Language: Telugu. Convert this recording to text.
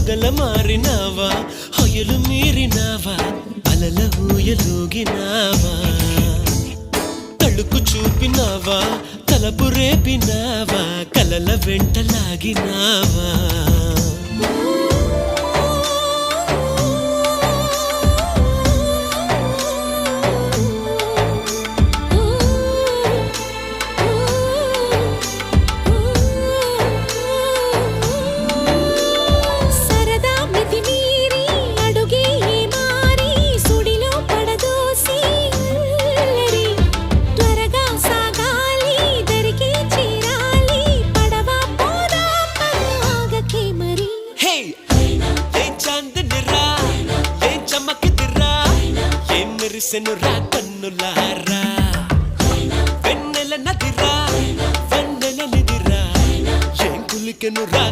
మొగల మారినావా హొయలు మీరినావా అలల ఊయలూగినావా తళుకు చూపినావా తలపు రేపినావా కలల వెంటలాగినావా మెరిసెనురా కన్నులారా వెన్నెల నదిరా వెన్నెల నిదిరా ఏం కులికెనురా